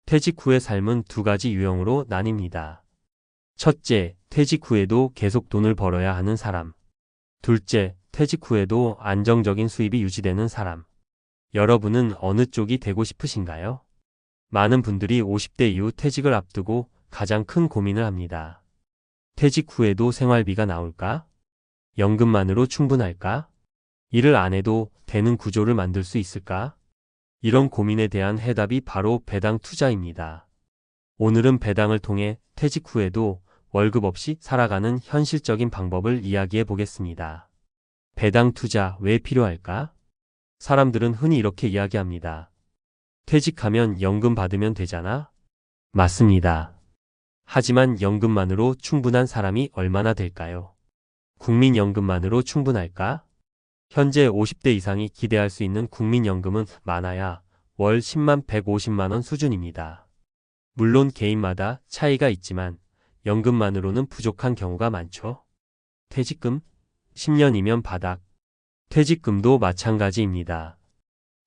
퇴직 후의 삶은 두 가지 유형으로 나뉩니다. 첫째, 퇴직 후에도 계속 돈을 벌어야 하는 사람. 둘째, 퇴직 후에도 안정적인 수입이 유지되는 사람. 여러분은 어느 쪽이 되고 싶으신가요? 많은 분들이 50대 이후 퇴직을 앞두고 가장 큰 고민을 합니다. 퇴직 후에도 생활비가 나올까? 연금만으로 충분할까? 일을 안 해도 되는 구조를 만들 수 있을까? 이런 고민에 대한 해답이 바로 배당 투자입니다. 오늘은 배당을 통해 퇴직 후에도 월급 없이 살아가는 현실적인 방법을 이야기해 보겠습니다. 배당 투자 왜 필요할까? 사람들은 흔히 이렇게 이야기합니다. 퇴직하면 연금 받으면 되잖아? 맞습니다. 하지만 연금만으로 충분한 사람이 얼마나 될까요? 국민연금만으로 충분할까? 현재 50대 이상이 기대할 수 있는 국민연금은 많아야 월 10만 150만 원 수준입니다. 물론 개인마다 차이가 있지만 연금만으로는 부족한 경우가 많죠. 퇴직금? 10년이면 바닥. 퇴직금도 마찬가지입니다.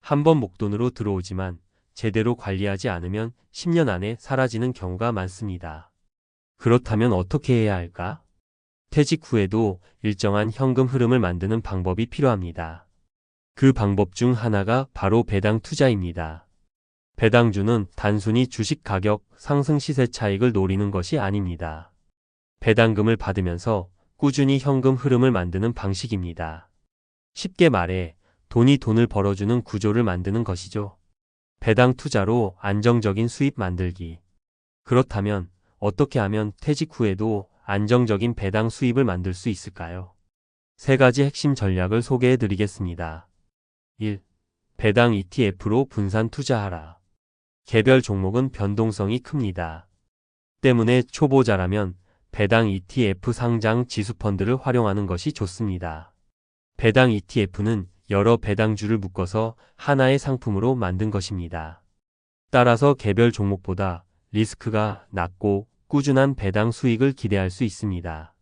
한번 목돈으로 들어오지만 제대로 관리하지 않으면 10년 안에 사라지는 경우가 많습니다. 그렇다면 어떻게 해야 할까? 퇴직 후에도 일정한 현금 흐름을 만드는 방법이 필요합니다. 그 방법 중 하나가 바로 배당 투자입니다. 배당주는 단순히 주식 가격 상승 시세 차익을 노리는 것이 아닙니다. 배당금을 받으면서 꾸준히 현금 흐름을 만드는 방식입니다. 쉽게 말해 돈이 돈을 벌어주는 구조를 만드는 것이죠. 배당 투자로 안정적인 수입 만들기. 그렇다면 어떻게 하면 퇴직 후에도 안정적인 배당 수입을 만들 수 있을까요? 세 가지 핵심 전략을 소개해 드리겠습니다. 1. 배당 ETF로 분산 투자하라. 개별 종목은 변동성이 큽니다. 때문에 초보자라면 배당 ETF 상장 지수펀드를 활용하는 것이 좋습니다. 배당 ETF는 여러 배당주를 묶어서 하나의 상품으로 만든 것입니다. 따라서 개별 종목보다 리스크가 낮고 꾸준한 배당 수익을 기대할 수 있습니다.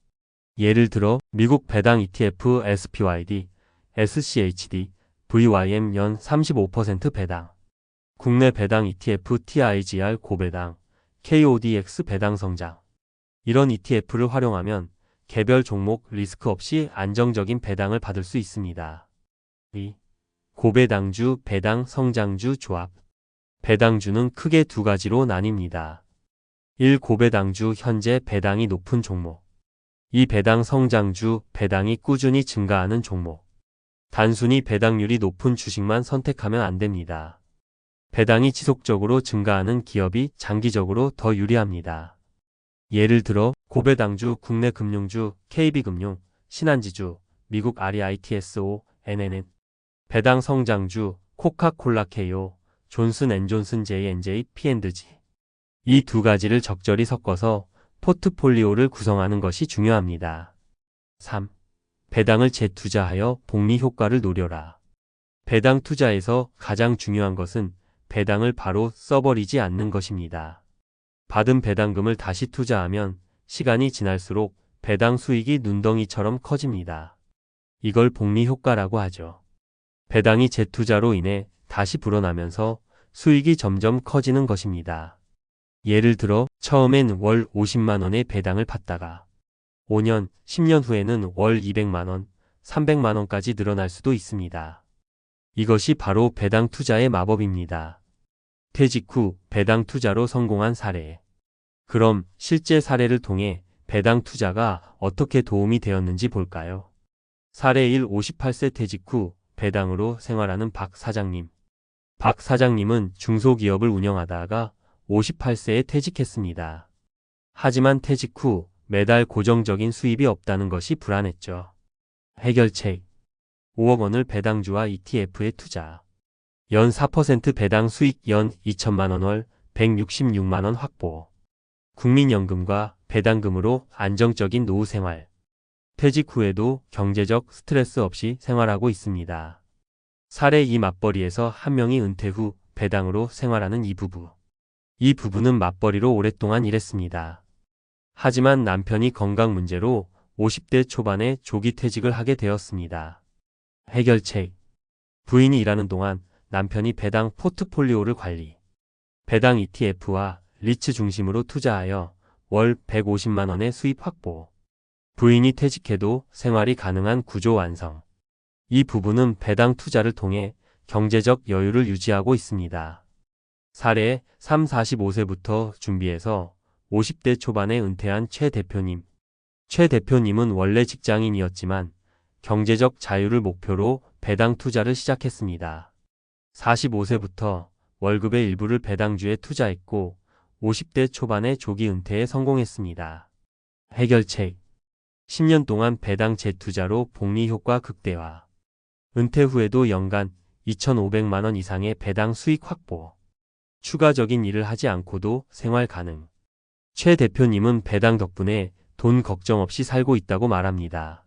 예를 들어 미국 배당 ETF SPYD, SCHD, VYM 연 35% 배당, 국내 배당 ETF TIGR 고배당, KODX 배당 성장. 이런 ETF를 활용하면 개별 종목 리스크 없이 안정적인 배당을 받을 수 있습니다. 2. 고배당주 배당 성장주 조합. 배당주는 크게 두 가지로 나뉩니다. 1. 고배당주 현재 배당이 높은 종목. 2. 배당 성장주 배당이 꾸준히 증가하는 종목. 단순히 배당률이 높은 주식만 선택하면 안 됩니다. 배당이 지속적으로 증가하는 기업이 장기적으로 더 유리합니다. 예를 들어 고배당주 국내 금융주 KB금융, 신한지주, 미국 REITSO, NNN. 배당 성장주 코카콜라 KO, 존슨앤존슨 J&J P&G. 이 두 가지를 적절히 섞어서 포트폴리오를 구성하는 것이 중요합니다. 3. 배당을 재투자하여 복리 효과를 노려라. 배당 투자에서 가장 중요한 것은 배당을 바로 써버리지 않는 것입니다. 받은 배당금을 다시 투자하면 시간이 지날수록 배당 수익이 눈덩이처럼 커집니다. 이걸 복리 효과라고 하죠. 배당이 재투자로 인해 다시 불어나면서 수익이 점점 커지는 것입니다. 예를 들어 처음엔 월 50만 원의 배당을 받다가 5년, 10년 후에는 월 200만 원, 300만 원까지 늘어날 수도 있습니다. 이것이 바로 배당 투자의 마법입니다. 퇴직 후 배당 투자로 성공한 사례. 그럼 실제 사례를 통해 배당 투자가 어떻게 도움이 되었는지 볼까요? 사례 1. 58세 퇴직 후 배당으로 생활하는 박 사장님. 박 사장님은 중소기업을 운영하다가 58세에 퇴직했습니다. 하지만 퇴직 후 매달 고정적인 수입이 없다는 것이 불안했죠. 해결책. 5억 원을 배당주와 ETF에 투자. 연 4% 배당 수익 연 2천만 원 월 166만 원 확보. 국민연금과 배당금으로 안정적인 노후 생활. 퇴직 후에도 경제적 스트레스 없이 생활하고 있습니다. 사례 2. 맞벌이에서 한 명이 은퇴 후 배당으로 생활하는 이 부부. 이 부부는 맞벌이로 오랫동안 일했습니다. 하지만 남편이 건강 문제로 50대 초반에 조기 퇴직을 하게 되었습니다. 해결책. 부인이 일하는 동안 남편이 배당 포트폴리오를 관리. 배당 ETF와 리츠 중심으로 투자하여 월 150만 원의 수입 확보. 부인이 퇴직해도 생활이 가능한 구조 완성. 이 부부는 배당 투자를 통해 경제적 여유를 유지하고 있습니다. 사례 45세부터 준비해서 50대 초반에 은퇴한 최 대표님. 최 대표님은 원래 직장인이었지만 경제적 자유를 목표로 배당 투자를 시작했습니다. 45세부터 월급의 일부를 배당주에 투자했고 50대 초반에 조기 은퇴에 성공했습니다. 해결책. 10년 동안 배당 재투자로 복리 효과 극대화. 은퇴 후에도 연간 2,500만 원 이상의 배당 수익 확보. 추가적인 일을 하지 않고도 생활 가능. 최 대표님은 배당 덕분에 돈 걱정 없이 살고 있다고 말합니다.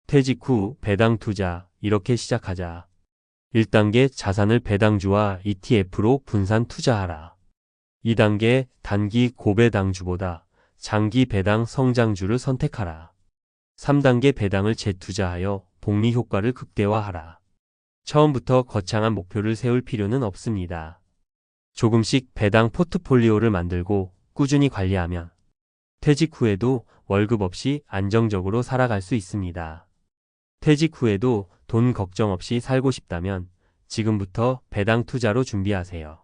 퇴직 후 배당 투자, 이렇게 시작하자. 1단계 자산을 배당주와 ETF로 분산 투자하라. 2단계 단기 고배당주보다 장기 배당 성장주를 선택하라. 3단계 배당을 재투자하여 복리 효과를 극대화하라. 처음부터 거창한 목표를 세울 필요는 없습니다. 조금씩 배당 포트폴리오를 만들고 꾸준히 관리하면 퇴직 후에도 월급 없이 안정적으로 살아갈 수 있습니다. 퇴직 후에도 돈 걱정 없이 살고 싶다면 지금부터 배당 투자로 준비하세요.